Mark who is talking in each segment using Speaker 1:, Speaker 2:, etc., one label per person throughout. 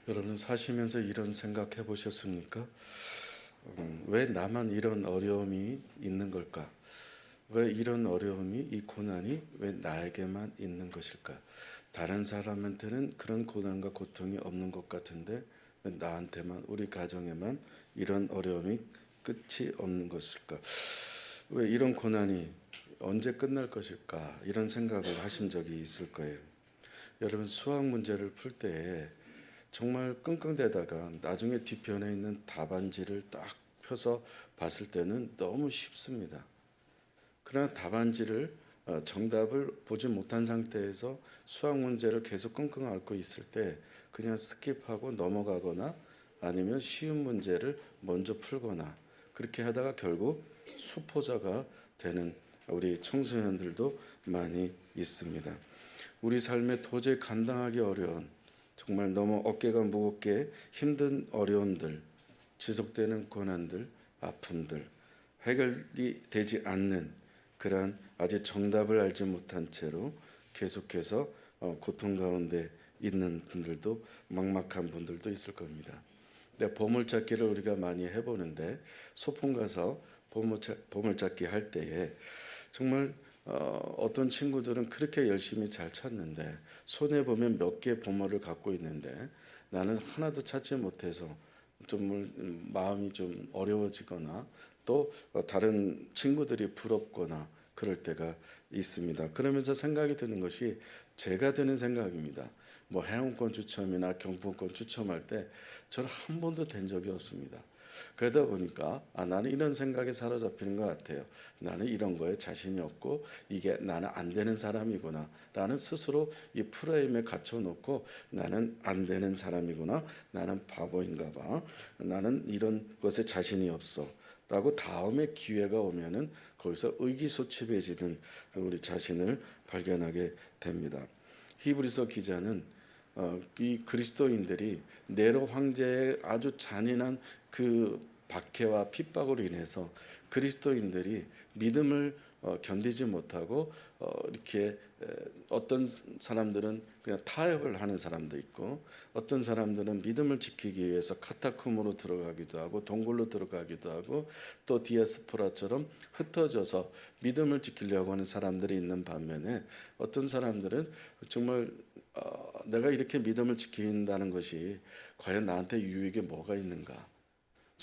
Speaker 1: 여러분 사시면서 이런 생각해 보셨습니까? 왜 나만 이런 어려움이 있는 걸까? 왜 이런 어려움이, 이 고난이 왜 나에게만 있는 것일까? 다른 사람한테는 그런 고난과 고통이 없는 것 같은데 왜 나한테만, 우리 가정에만 이런 어려움이 끝이 없는 것일까? 왜 이런 고난이 언제 끝날 것일까? 이런 생각을 하신 적이 있을 거예요. 여러분 수학 문제를 풀 때 정말 끙끙대다가 나중에 뒤편에 있는 답안지를 딱 펴서 봤을 때는 너무 쉽습니다. 그러나 답안지를 정답을 보지 못한 상태에서 수학 문제를 계속 끙끙 앓고 있을 때 그냥 스킵하고 넘어가거나 아니면 쉬운 문제를 먼저 풀거나 그렇게 하다가 결국 수포자가 되는 우리 청소년들도 많이 있습니다. 우리 삶에 도저히 감당하기 어려운 정말 너무 어깨가 무겁게 힘든 어려움들, 지속되는 고난들, 아픔들, 해결이 되지 않는 그러한 아직 정답을 알지 못한 채로 계속해서 고통 가운데 있는 분들도 막막한 분들도 있을 겁니다. 보물찾기를 우리가 많이 해보는데 소풍 가서 보물찾기 할 때에 정말 어떤 친구들은 그렇게 열심히 잘 찾는데 손에 보면 몇 개 보물을 갖고 있는데 나는 하나도 찾지 못해서 좀 마음이 좀 어려워지거나 또 다른 친구들이 부럽거나 그럴 때가 있습니다. 그러면서 생각이 드는 것이 제가 드는 생각입니다. 뭐 해운권 추첨이나 경품권 추첨할 때 저는 한 번도 된 적이 없습니다. 그러다 보니까 나는 이런 생각에 사로잡히는 것 같아요. 나는 이런 거에 자신이 없고 이게 나는 안 되는 사람이구나 라는 스스로 이 프레임에 갇혀놓고 나는 안 되는 사람이구나, 나는 바보인가 봐, 나는 이런 것에 자신이 없어 라고 다음에 기회가 오면은 거기서 의기소침해지는 우리 자신을 발견하게 됩니다. 히브리서 기자는 이 그리스도인들이 네로 황제의 아주 잔인한 그 박해와 핍박으로 인해서 그리스도인들이 믿음을 견디지 못하고 이렇게 어떤 사람들은 그냥 타협을 하는 사람도 있고 어떤 사람들은 믿음을 지키기 위해서 카타콤으로 들어가기도 하고 동굴로 들어가기도 하고 또 디아스포라처럼 흩어져서 믿음을 지키려고 하는 사람들이 있는 반면에 어떤 사람들은 정말 내가 이렇게 믿음을 지킨다는 것이 과연 나한테 유익이 뭐가 있는가?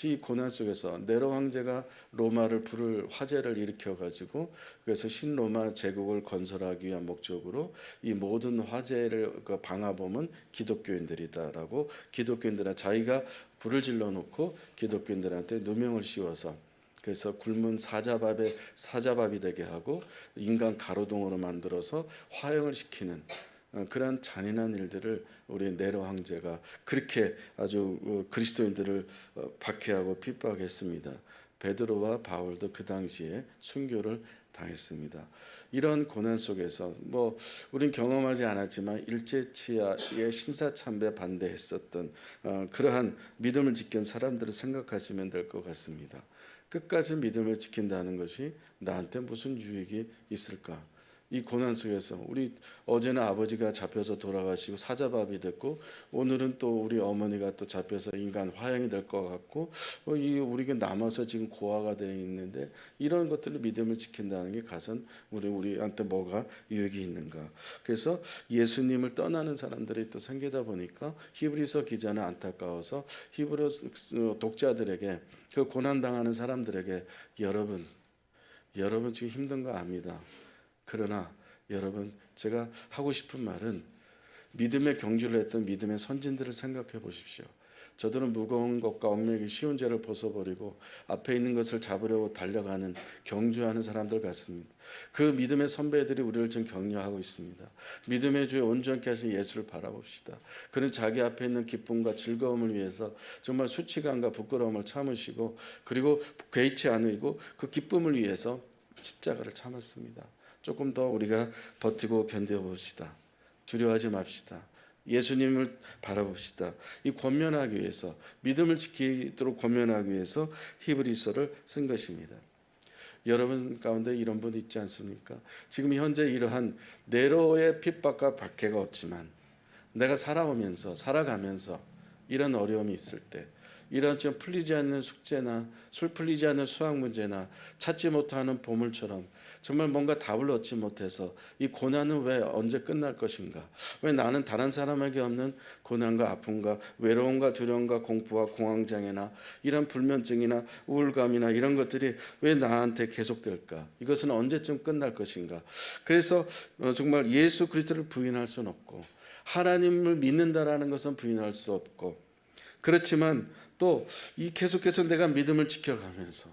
Speaker 1: 이 고난 속에서 네로 황제가 로마를 부를 화재를 일으켜 가지고 그래서 신로마 제국을 건설하기 위한 목적으로 이 모든 화재를 방화범은 기독교인들이다라고 기독교인들은 자기가 불을 질러 놓고 기독교인들한테 누명을 씌워서 그래서 굶은 사자밥이 되게 하고 인간 가로등으로 만들어서 화형을 시키는 그러한 잔인한 일들을 우리 네로 황제가 그렇게 아주 그리스도인들을 박해하고 핍박했습니다. 베드로와 바울도 그 당시에 순교를 당했습니다. 이런 고난 속에서 우린 경험하지 않았지만 일제치하에 신사참배 반대했었던 그러한 믿음을 지킨 사람들을 생각하시면 될 것 같습니다. 끝까지 믿음을 지킨다는 것이 나한테 무슨 유익이 있을까? 이 고난 속에서 우리 어제는 아버지가 잡혀서 돌아가시고 사자밥이 됐고 오늘은 또 우리 어머니가 또 잡혀서 인간 화형이 될 것 같고 우리가 남아서 지금 고아가 되어 있는데 이런 것들을 믿음을 지킨다는 게 가선 우리한테 뭐가 유익이 있는가? 그래서 예수님을 떠나는 사람들이 또 생기다 보니까 히브리서 기자는 안타까워서 히브리 독자들에게 그 고난 당하는 사람들에게 여러분 지금 힘든 거 압니다. 그러나 여러분 제가 하고 싶은 말은 믿음의 경주를 했던 믿음의 선진들을 생각해 보십시오. 저들은 무거운 것과 얽매이기 쉬운 죄를 벗어버리고 앞에 있는 것을 잡으려고 달려가는 경주하는 사람들 같습니다. 그 믿음의 선배들이 우리를 지금 격려하고 있습니다. 믿음의 주에 온전케 하신 예수를 바라봅시다. 그는 자기 앞에 있는 기쁨과 즐거움을 위해서 정말 수치감과 부끄러움을 참으시고 그리고 개의치 않으시고 그 기쁨을 위해서 십자가를 참았습니다. 조금 더 우리가 버티고 견뎌봅시다. 두려워하지 맙시다. 예수님을 바라봅시다. 이 권면하기 위해서 믿음을 지키도록 권면하기 위해서 히브리서를 쓴 것입니다. 여러분 가운데 이런 분 있지 않습니까? 지금 현재 이러한 네로의 핍박과 박해가 없지만 내가 살아가면서 이런 어려움이 있을 때, 이런 좀 풀리지 않는 숙제나 풀리지 않는 수학 문제나 찾지 못하는 보물처럼 정말 뭔가 답을 얻지 못해서 이 고난은 왜 언제 끝날 것인가? 왜 나는 다른 사람에게 없는 고난과 아픔과 외로움과 두려움과 공포와 공황장애나 이런 불면증이나 우울감이나 이런 것들이 왜 나한테 계속될까? 이것은 언제쯤 끝날 것인가? 그래서 정말 예수 그리스도를 부인할 수는 없고 하나님을 믿는다라는 것은 부인할 수 없고, 그렇지만 또 이 계속해서 내가 믿음을 지켜가면서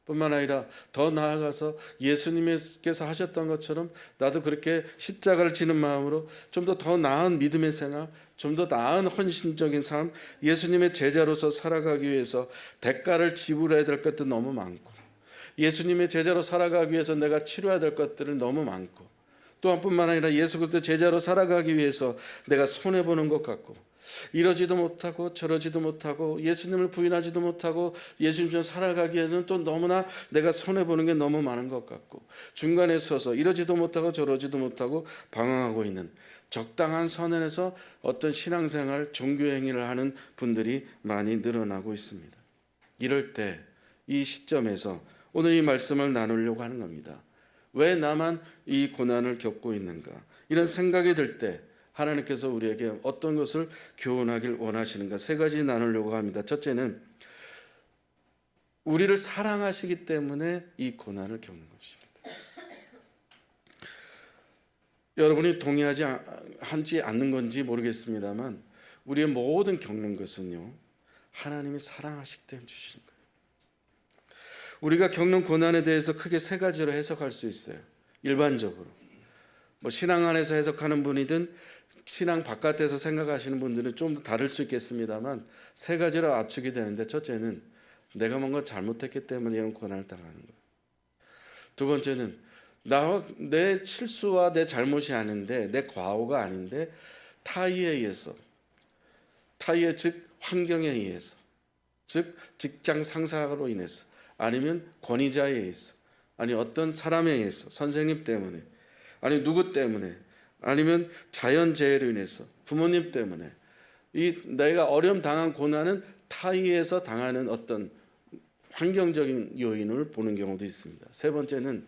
Speaker 1: 뿐만 아니라 더 나아가서 예수님께서 하셨던 것처럼 나도 그렇게 십자가를 지는 마음으로 좀 더 나은 믿음의 생활, 좀 더 나은 헌신적인 삶, 예수님의 제자로서 살아가기 위해서 대가를 지불해야 될 것도 너무 많고, 예수님의 제자로 살아가기 위해서 내가 치료해야 될 것들은 너무 많고, 또한 뿐만 아니라 예수 그리스도 제자로 살아가기 위해서 내가 손해보는 것 같고, 이러지도 못하고 저러지도 못하고 예수님을 부인하지도 못하고 예수님처럼 살아가기 위해서는 또 너무나 내가 손해보는 게 너무 많은 것 같고, 중간에 서서 이러지도 못하고 저러지도 못하고 방황하고 있는 적당한 선에서 어떤 신앙생활, 종교행위를 하는 분들이 많이 늘어나고 있습니다. 이럴 때 이 시점에서 오늘 이 말씀을 나누려고 하는 겁니다. 왜 나만 이 고난을 겪고 있는가? 이런 생각이 들 때 하나님께서 우리에게 어떤 것을 교훈하길 원하시는가? 세 가지 나누려고 합니다. 첫째는 우리를 사랑하시기 때문에 이 고난을 겪는 것입니다. 여러분이 동의하지 않는 건지 모르겠습니다만 우리의 모든 겪는 것은요, 하나님이 사랑하시기 때문에 주시는 거예요. 우리가 겪는 고난에 대해서 크게 세 가지로 해석할 수 있어요. 일반적으로 신앙 안에서 해석하는 분이든 신앙 바깥에서 생각하시는 분들은 좀 다를 수 있겠습니다만 세 가지로 압축이 되는데, 첫째는 내가 뭔가 잘못했기 때문에 이런 고난을 당하는 거예요. 두 번째는 내 실수와 내 잘못이 아닌데, 내 과오가 아닌데 타의에 의해서, 타의의 즉 환경에 의해서, 즉 직장 상사로 인해서, 아니면 권위자에 의해서, 아니 어떤 사람에 의해서, 선생님 때문에, 아니 누구 때문에, 아니면 자연재해로 인해서, 부모님 때문에 이 내가 어려움 당한 고난은 타의에서 당하는 어떤 환경적인 요인을 보는 경우도 있습니다. 세 번째는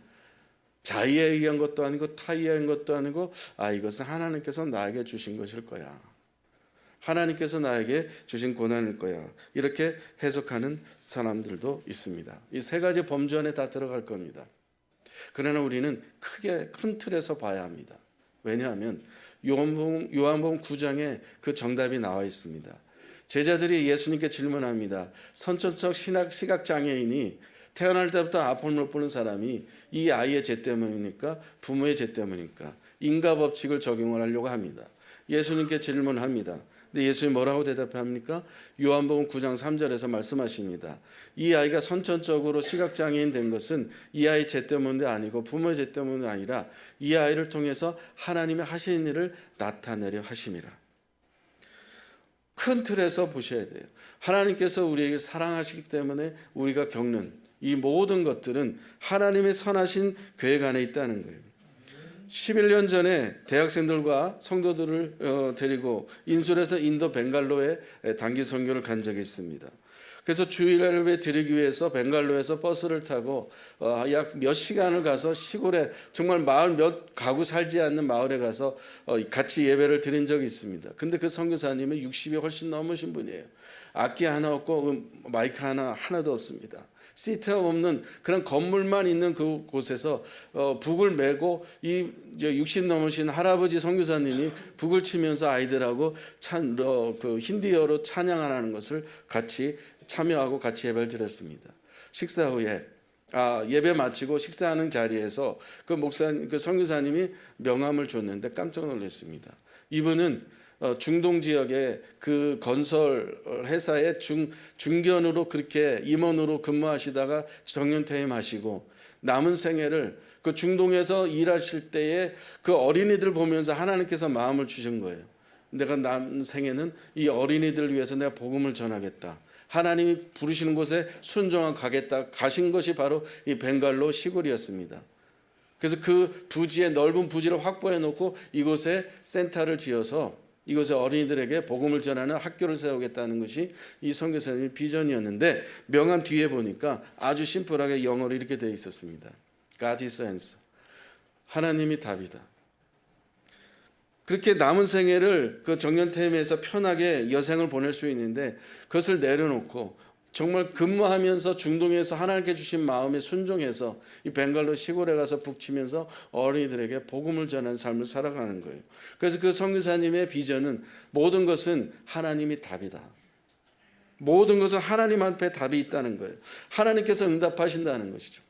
Speaker 1: 자의에 의한 것도 아니고 타의에 의한 것도 아니고 이것은 하나님께서 나에게 주신 것일 거야, 하나님께서 나에게 주신 고난일 거야, 이렇게 해석하는 사람들도 있습니다. 이 세 가지 범주 안에 다 들어갈 겁니다. 그러나 우리는 크게 큰 틀에서 봐야 합니다. 왜냐하면 요한복음 9장에 그 정답이 나와 있습니다. 제자들이 예수님께 질문합니다. 선천적 시각장애인이 태어날 때부터 아픔을 못 보는 사람이 이 아이의 죄 때문입니까? 부모의 죄 때문입니까? 인과법칙을 적용을 하려고 합니다. 예수님께 질문합니다. 근데 예수님이 뭐라고 대답합니까? 요한복음 9장 3절에서 말씀하십니다. 이 아이가 선천적으로 시각장애인 된 것은 이 아이 죄 때문이 아니고 부모의 죄 때문이 아니라 이 아이를 통해서 하나님의 하시는 일을 나타내려 하심이라. 큰 틀에서 보셔야 돼요. 하나님께서 우리에게 사랑하시기 때문에 우리가 겪는 이 모든 것들은 하나님의 선하신 계획 안에 있다는 거예요. 11년 전에 대학생들과 성도들을 데리고 인술에서 인도 벵갈로에 단기 선교를 간 적이 있습니다. 그래서 주일예배 드리기 위해서 벵갈로에서 버스를 타고 약 몇 시간을 가서 시골에 정말 마을 몇 가구 살지 않는 마을에 가서 같이 예배를 드린 적이 있습니다. 근데 그 선교사님은 60이 훨씬 넘으신 분이에요. 악기 하나 없고 마이크 하나도 없습니다. 시트 없는 그런 건물만 있는 그곳에서 북을 메고 이 60 넘으신 할아버지 선교사님이 북을 치면서 아이들하고 그 힌디어로 찬양하는 것을 같이 참여하고 같이 예배를 드렸습니다. 식사 후에 예배 마치고 식사하는 자리에서 그 선교사님이 명함을 줬는데 깜짝 놀랐습니다. 이분은 중동 지역의 그 건설 회사의 중견으로 그렇게 임원으로 근무하시다가 정년퇴임하시고 남은 생애를 그 중동에서 일하실 때에 그 어린이들 보면서 하나님께서 마음을 주신 거예요. 내가 남은 생애는 이 어린이들을 위해서 내가 복음을 전하겠다, 하나님이 부르시는 곳에 순종하고 가겠다 가신 것이 바로 이 벵갈로 시골이었습니다. 그래서 그 부지에 넓은 부지를 확보해 놓고 이곳에 센터를 지어서 이곳에 어린이들에게 복음을 전하는 학교를 세우겠다는 것이 이 선교사님의 비전이었는데 명함 뒤에 보니까 아주 심플하게 영어로 이렇게 되어 있었습니다. God is answer. 하나님이 답이다. 그렇게 남은 생애를 그 정년퇴임에서 편하게 여생을 보낼 수 있는데 그것을 내려놓고 정말 근무하면서 중동에서 하나님께 주신 마음에 순종해서 이 벵갈로 시골에 가서 북치면서 어린이들에게 복음을 전하는 삶을 살아가는 거예요. 그래서 그 선교사님의 비전은 모든 것은 하나님이 답이다. 모든 것은 하나님 앞에 답이 있다는 거예요. 하나님께서 응답하신다는 것이죠.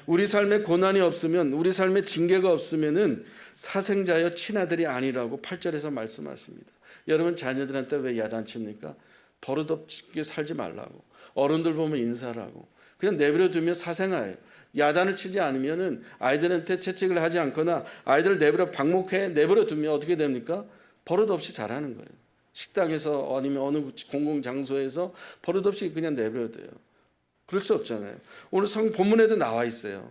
Speaker 1: 우리 삶에 고난이 없으면, 우리 삶에 징계가 없으면은 사생자여 친아들이 아니라고 8절에서 말씀하십니다. 여러분 자녀들한테 왜 야단칩니까? 버릇없게 살지 말라고. 어른들 보면 인사를 하고 그냥 내버려 두면 사생아예요. 야단을 치지 않으면은 아이들한테 채찍을 하지 않거나 아이들을 내버려 두면 어떻게 됩니까? 버릇없이 자라는 거예요. 식당에서 아니면 어느 공공장소에서 버릇없이 그냥 내버려 둬요. 그럴 수 없잖아요. 오늘 본문에도 나와 있어요.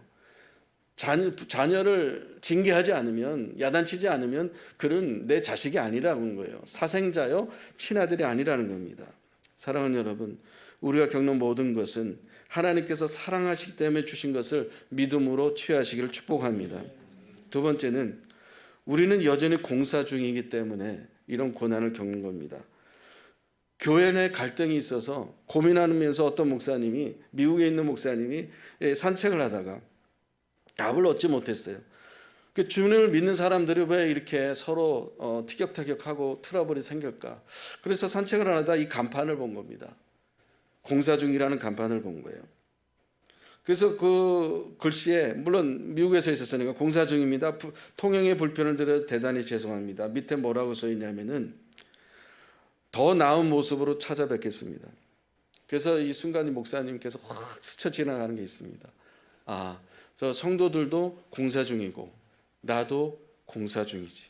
Speaker 1: 자녀를 징계하지 않으면, 야단치지 않으면 그는 내 자식이 아니라는 거예요. 사생자요 친아들이 아니라는 겁니다. 사랑하는 여러분, 우리가 겪는 모든 것은 하나님께서 사랑하시기 때문에 주신 것을 믿음으로 취하시기를 축복합니다. 두 번째는 우리는 여전히 공사 중이기 때문에 이런 고난을 겪는 겁니다. 교회 내 갈등이 있어서 고민하면서 어떤 목사님이, 미국에 있는 목사님이 산책을 하다가 답을 얻지 못했어요. 그 주님을 믿는 사람들이 왜 이렇게 서로 티격태격하고 트러블이 생길까? 그래서 산책을 하다 이 간판을 본 겁니다. 공사 중이라는 간판을 본 거예요. 그래서 그 글씨에, 물론 미국에서 있었으니까 공사 중입니다. 통행에 불편을 드려 대단히 죄송합니다. 밑에 뭐라고 써 있냐면은 더 나은 모습으로 찾아뵙겠습니다. 그래서 이 순간 이 목사님께서 확 스쳐 지나가는 게 있습니다. 아, 저 성도들도 공사 중이고 나도 공사 중이지.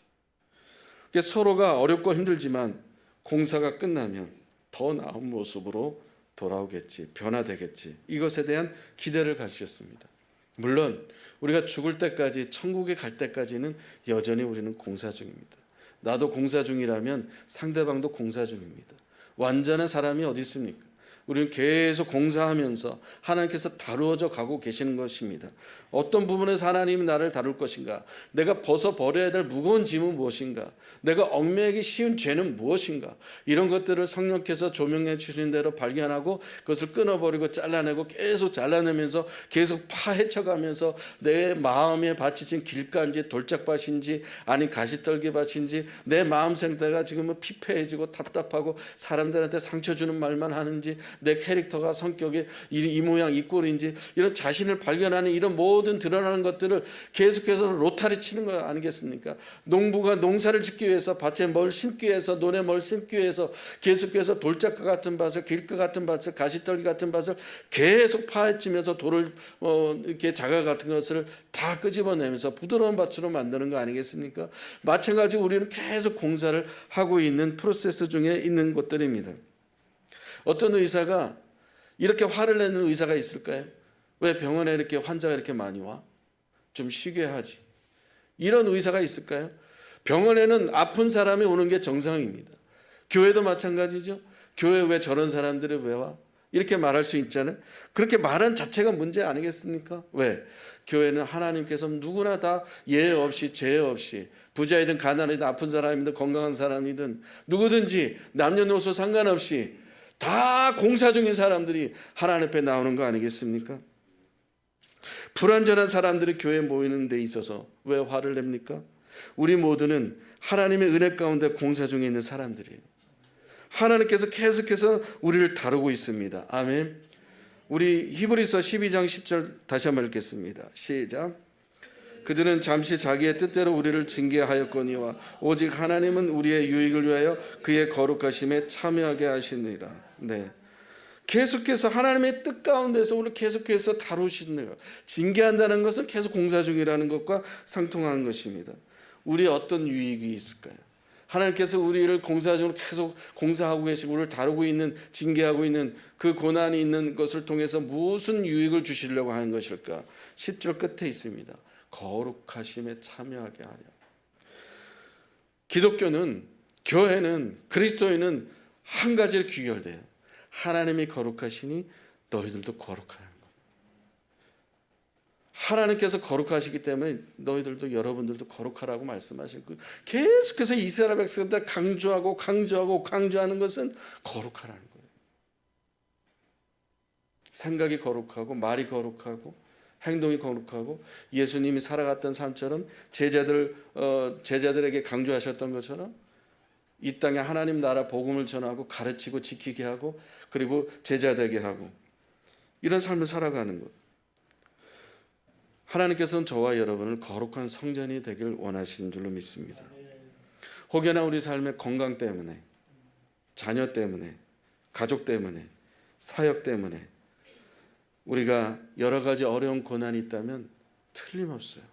Speaker 1: 서로가 어렵고 힘들지만 공사가 끝나면 더 나은 모습으로 돌아오겠지, 변화되겠지. 이것에 대한 기대를 가지셨습니다. 물론 우리가 죽을 때까지, 천국에 갈 때까지는 여전히 우리는 공사 중입니다. 나도 공사 중이라면 상대방도 공사 중입니다. 완전한 사람이 어디 있습니까? 우리는 계속 공사하면서 하나님께서 다루어져 가고 계시는 것입니다. 어떤 부분에서 하나님이 나를 다룰 것인가? 내가 벗어버려야 될 무거운 짐은 무엇인가? 내가 얽매이기 쉬운 죄는 무엇인가? 이런 것들을 성령께서 조명해 주신 대로 발견하고 그것을 끊어버리고 잘라내고 계속 잘라내면서 계속 파헤쳐가면서 내 마음에 바치진 길가인지 돌짝밭인지 아니 가시떨기밭인지 내 마음 상태가 지금은 피폐해지고 답답하고 사람들한테 상처 주는 말만 하는지 내 캐릭터가 성격이 이 모양 이 꼴인지 이런 자신을 발견하는 이런 모든 드러나는 것들을 계속해서 로타리 치는 거 아니겠습니까? 농부가 농사를 짓기 위해서 밭에 뭘 심기 위해서 논에 뭘 심기 위해서 계속해서 돌짝과 같은 밭을 길가 같은 밭을 가시떨기 같은 밭을 계속 파헤치면서 돌을 이렇게 자갈 같은 것을 다 끄집어내면서 부드러운 밭으로 만드는 거 아니겠습니까? 마찬가지로 우리는 계속 공사를 하고 있는 프로세스 중에 있는 것들입니다. 어떤 의사가 이렇게 화를 내는 의사가 있을까요? 왜 병원에 이렇게 환자가 이렇게 많이 와? 좀 쉬게 하지. 이런 의사가 있을까요? 병원에는 아픈 사람이 오는 게 정상입니다. 교회도 마찬가지죠. 교회 왜 저런 사람들이 왜 와? 이렇게 말할 수 있잖아요. 그렇게 말한 자체가 문제 아니겠습니까? 왜? 교회는 하나님께서 누구나 다 예외 없이 죄 없이 부자이든 가난이든 아픈 사람이든 건강한 사람이든 누구든지 남녀노소 상관없이 다 공사 중인 사람들이 하나님 앞에 나오는 거 아니겠습니까? 불완전한 사람들이 교회에 모이는 데 있어서 왜 화를 냅니까? 우리 모두는 하나님의 은혜 가운데 공사 중에 있는 사람들이에요. 하나님께서 계속해서 우리를 다루고 있습니다. 아멘. 우리 히브리서 12장 10절 다시 한번 읽겠습니다. 시작. 그들은 잠시 자기의 뜻대로 우리를 징계하였거니와 오직 하나님은 우리의 유익을 위하여 그의 거룩하심에 참여하게 하시니라. 네. 계속해서 하나님의 뜻 가운데서 우리를 계속해서 다루시는 거예요. 징계한다는 것은 계속 공사 중이라는 것과 상통하는 것입니다. 우리의 어떤 유익이 있을까요? 하나님께서 우리를 공사 중으로 계속 공사하고 계시고 우리를 다루고 있는, 징계하고 있는 그 고난이 있는 것을 통해서 무슨 유익을 주시려고 하는 것일까? 10절 끝에 있습니다. 거룩하심에 참여하게 하려. 기독교는 교회는, 그리스도인은 한 가지를 귀결돼요. 하나님이 거룩하시니 너희들도 거룩하는 것. 하나님께서 거룩하시기 때문에 너희들도, 여러분들도 거룩하라고 말씀하시고, 계속해서 이스라엘 백성들 강조하고 강조하는 것은 거룩하라는 거예요. 생각이 거룩하고, 말이 거룩하고, 행동이 거룩하고, 예수님이 살아갔던 삶처럼 제자들에게 강조하셨던 것처럼 이 땅에 하나님 나라 복음을 전하고 가르치고 지키게 하고, 그리고 제자 되게 하고, 이런 삶을 살아가는 것. 하나님께서는 저와 여러분을 거룩한 성전이 되길 원하시는 줄로 믿습니다. 혹여나 우리 삶의 건강 때문에, 자녀 때문에, 가족 때문에, 사역 때문에 우리가 여러 가지 어려운 고난이 있다면 틀림없어요.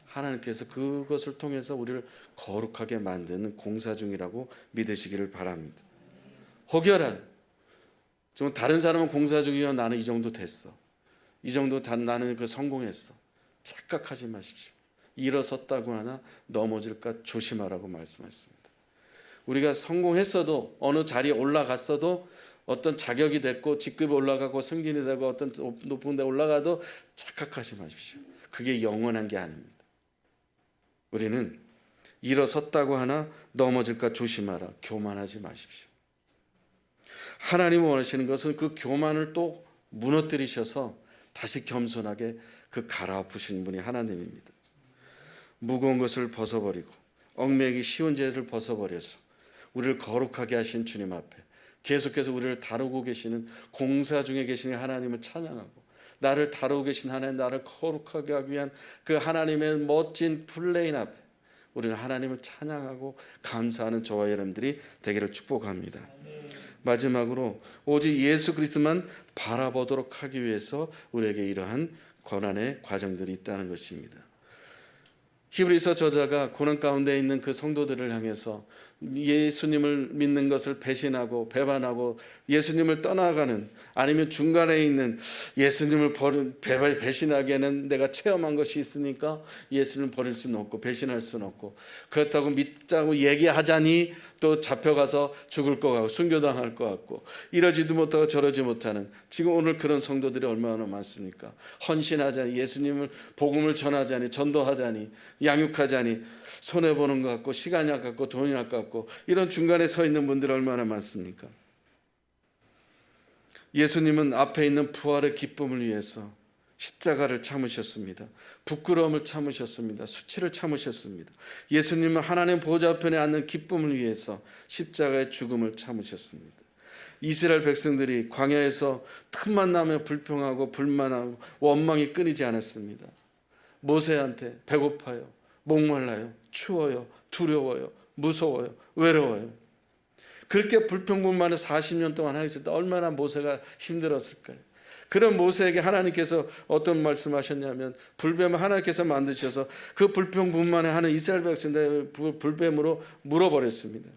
Speaker 1: 하나님께서 그것을 통해서 우리를 거룩하게 만드는 공사 중이라고 믿으시기를 바랍니다. 혹여나 좀 다른 사람은 공사 중이야, 나는 이 정도 됐어, 이 정도 나는 성공했어, 착각하지 마십시오. 일어섰다고 하나 넘어질까 조심하라고 말씀하셨습니다. 우리가 성공했어도, 어느 자리에 올라갔어도, 어떤 자격이 됐고 직급이 올라가고 승진이 되고 어떤 높은 데 올라가도 착각하지 마십시오. 그게 영원한 게 아닙니다. 우리는 일어섰다고 하나 넘어질까 조심하라, 교만하지 마십시오. 하나님 원하시는 것은 그 교만을 또 무너뜨리셔서 다시 겸손하게 그 갈아엎으신 분이 하나님입니다. 무거운 것을 벗어버리고 얽매이기 쉬운 죄를 벗어버려서 우리를 거룩하게 하신 주님 앞에 계속해서 우리를 다루고 계시는, 공사 중에 계시는 하나님을 찬양하고, 나를 다루고 계신 하나님, 나를 거룩하게 하기 위한 그 하나님의 멋진 플레인 앞에 우리는 하나님을 찬양하고 감사하는 저와 여러분들이 되기를 축복합니다. 마지막으로 오직 예수 그리스도만 바라보도록 하기 위해서 우리에게 이러한 고난의 과정들이 있다는 것입니다. 히브리서 저자가 고난 가운데 있는 그 성도들을 향해서 예수님을 믿는 것을 배신하고 배반하고 예수님을 떠나가는, 아니면 중간에 있는 예수님을 배신하기에는 내가 체험한 것이 있으니까 예수님을 버릴 수는 없고 배신할 수는 없고, 그렇다고 믿자고 얘기하자니 또 잡혀가서 죽을 것 같고 순교당할 것 같고, 이러지도 못하고 저러지 못하는, 지금 오늘 그런 성도들이 얼마나 많습니까? 헌신하자니, 예수님을 복음을 전하자니, 전도하자니, 양육하자니 손해보는 것 같고 시간이 아깝고 돈이 아깝고, 이런 중간에 서 있는 분들이 얼마나 많습니까? 예수님은 앞에 있는 부활의 기쁨을 위해서 십자가를 참으셨습니다. 부끄러움을 참으셨습니다. 수치를 참으셨습니다. 예수님은 하나님 보좌편에 앉는 기쁨을 위해서 십자가의 죽음을 참으셨습니다. 이스라엘 백성들이 광야에서 틈만 나면 불평하고 불만하고 원망이 끊이지 않았습니다. 모세한테 배고파요, 목말라요, 추워요, 두려워요, 무서워요, 외로워요. 그렇게 불평불만을 40년 동안 하셨을 때 얼마나 모세가 힘들었을까요? 그런 모세에게 하나님께서 어떤 말씀하셨냐면, 불뱀을 하나님께서 만드셔서 그 불평불만을 하는 이스라엘 백성들 불뱀으로 물어버렸습니다.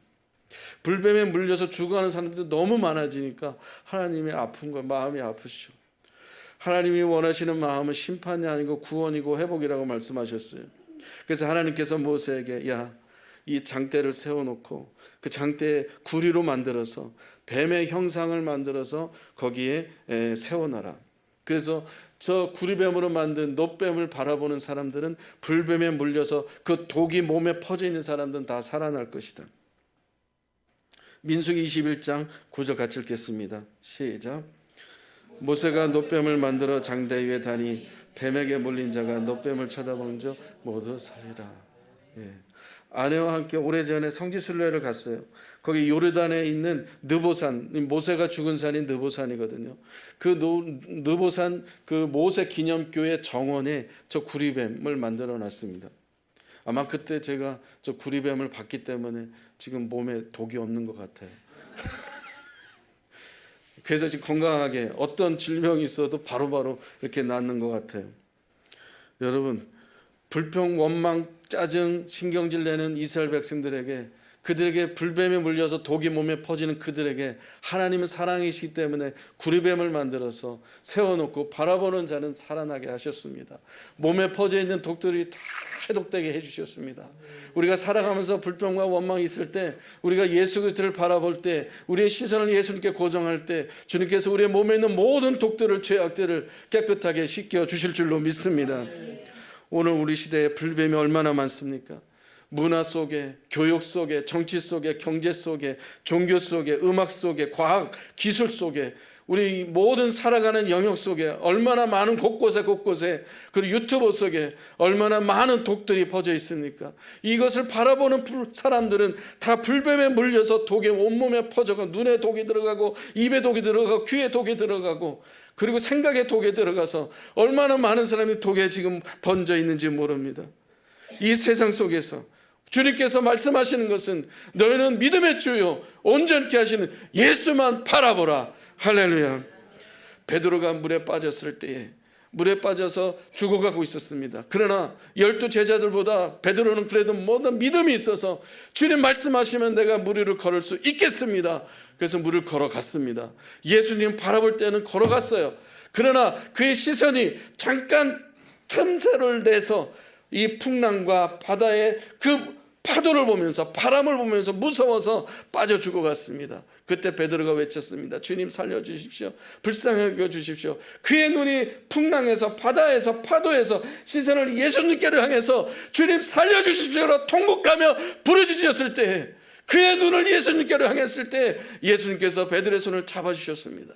Speaker 1: 불뱀에 물려서 죽어가는 사람들이 너무 많아지니까 하나님이 아픈 거, 마음이 아프시죠. 하나님이 원하시는 마음은 심판이 아니고 구원이고 회복이라고 말씀하셨어요. 그래서 하나님께서 모세에게, 야, 이 장대를 세워놓고 그 장대에 구리로 만들어서 뱀의 형상을 만들어서 거기에 세워놔라. 그래서 저 구리뱀으로 만든 놋뱀을 바라보는 사람들은 불뱀에 물려서 그 독이 몸에 퍼져 있는 사람들은 다 살아날 것이다. 민수기 21장 9절 같이 읽겠습니다. 시작. 모세가 놋뱀을 만들어 장대 위에 다니 뱀에게 물린 자가 놋뱀을 쳐다보는 자 모두 살리라. 예. 아내와 함께 오래전에 성지순례를 갔어요. 거기 요르단에 있는 느보산, 모세가 죽은 산인 느보산이거든요. 그 느보산 그 모세 기념교회 정원에 저 구리뱀을 만들어 놨습니다. 아마 그때 제가 저 구리뱀을 봤기 때문에 지금 몸에 독이 없는 것 같아요. 그래서 지금 건강하게 어떤 질병이 있어도 바로바로 이렇게 낫는 것 같아요. 여러분, 불평, 원망, 짜증, 신경질 내는 이스라엘 백성들에게 그들에게 불뱀에 물려서 독이 몸에 퍼지는 그들에게 하나님은 사랑이시기 때문에 구리뱀을 만들어서 세워놓고 바라보는 자는 살아나게 하셨습니다. 몸에 퍼져 있는 독들이 다 해독되게 해주셨습니다. 우리가 살아가면서 불평과 원망이 있을 때, 우리가 예수 그리스도를 바라볼 때, 우리의 시선을 예수님께 고정할 때 주님께서 우리의 몸에 있는 모든 독들을, 죄악들을 깨끗하게 씻겨 주실 줄로 믿습니다. 오늘 우리 시대에 불뱀이 얼마나 많습니까? 문화 속에, 교육 속에, 정치 속에, 경제 속에, 종교 속에, 음악 속에, 과학, 기술 속에, 우리 모든 살아가는 영역 속에 얼마나 많은 곳곳에 그리고 유튜브 속에 얼마나 많은 독들이 퍼져 있습니까? 이것을 바라보는 사람들은 다 불뱀에 물려서 독에 온몸에 퍼져가 눈에 독이 들어가고 입에 독이 들어가고 귀에 독이 들어가고 그리고 생각에 독이 들어가서 얼마나 많은 사람이 독에 지금 번져 있는지 모릅니다. 이 세상 속에서 주님께서 말씀하시는 것은 너희는 믿음의 주요 온전케 하시는 예수만 바라보라. 할렐루야. 베드로가 물에 빠졌을 때에 물에 빠져서 죽어가고 있었습니다. 그러나 12 제자들보다 베드로는 그래도 모든 믿음이 있어서 주님 말씀하시면 내가 물 위를 걸을 수 있겠습니다. 그래서 물을 걸어갔습니다. 예수님 바라볼 때는 걸어갔어요. 그러나 그의 시선이 잠깐 틈새를 내서 이 풍랑과 바다의 그 파도를 보면서 바람을 보면서 무서워서 빠져 죽어갔습니다. 그때 베드로가 외쳤습니다. 주님 살려주십시오. 불쌍히 여겨주십시오. 그의 눈이 풍랑에서 바다에서 파도에서 시선을 예수님께로 향해서 주님 살려주십시오로 통곡하며 부르짖었을 때, 그의 눈을 예수님께로 향했을 때 예수님께서 베드로의 손을 잡아주셨습니다.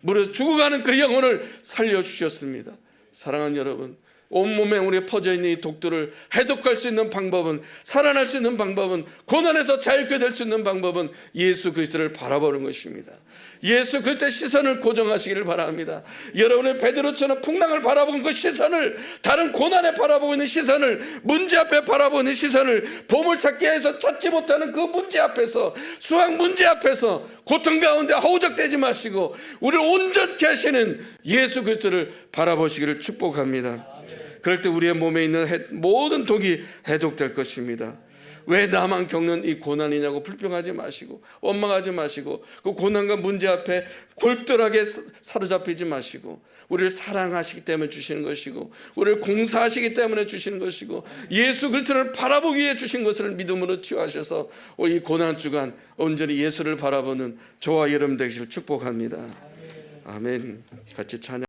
Speaker 1: 물에서 죽어가는 그 영혼을 살려주셨습니다. 사랑하는 여러분, 온몸에 우리 퍼져 있는 이 독들을 해독할 수 있는 방법은, 살아날 수 있는 방법은, 고난에서 자유케 될 수 있는 방법은 예수 그리스도를 바라보는 것입니다. 예수 그리스도의 시선을 고정하시기를 바랍니다. 여러분의 베드로처럼 풍랑을 바라보는 그 시선을, 다른 고난에 바라보고 있는 시선을, 문제 앞에 바라보고 있는 시선을, 보물찾기 해서 찾지 못하는 그 문제 앞에서, 수학 문제 앞에서 고통 가운데 허우적대지 마시고 우리를 온전케 하시는 예수 그리스도를 바라보시기를 축복합니다. 그럴 때 우리의 몸에 있는 모든 독이 해독될 것입니다. 왜 나만 겪는 이 고난이냐고 불평하지 마시고 원망하지 마시고 그 고난과 문제 앞에 골똘하게 사로잡히지 마시고 우리를 사랑하시기 때문에 주시는 것이고 우리를 공사하시기 때문에 주시는 것이고 예수 그리스도를 바라보기 위해 주신 것을 믿음으로 취하셔서 이 고난 주간 온전히 예수를 바라보는 저와 여러분 되시길 축복합니다. 아멘. 같이 찬양.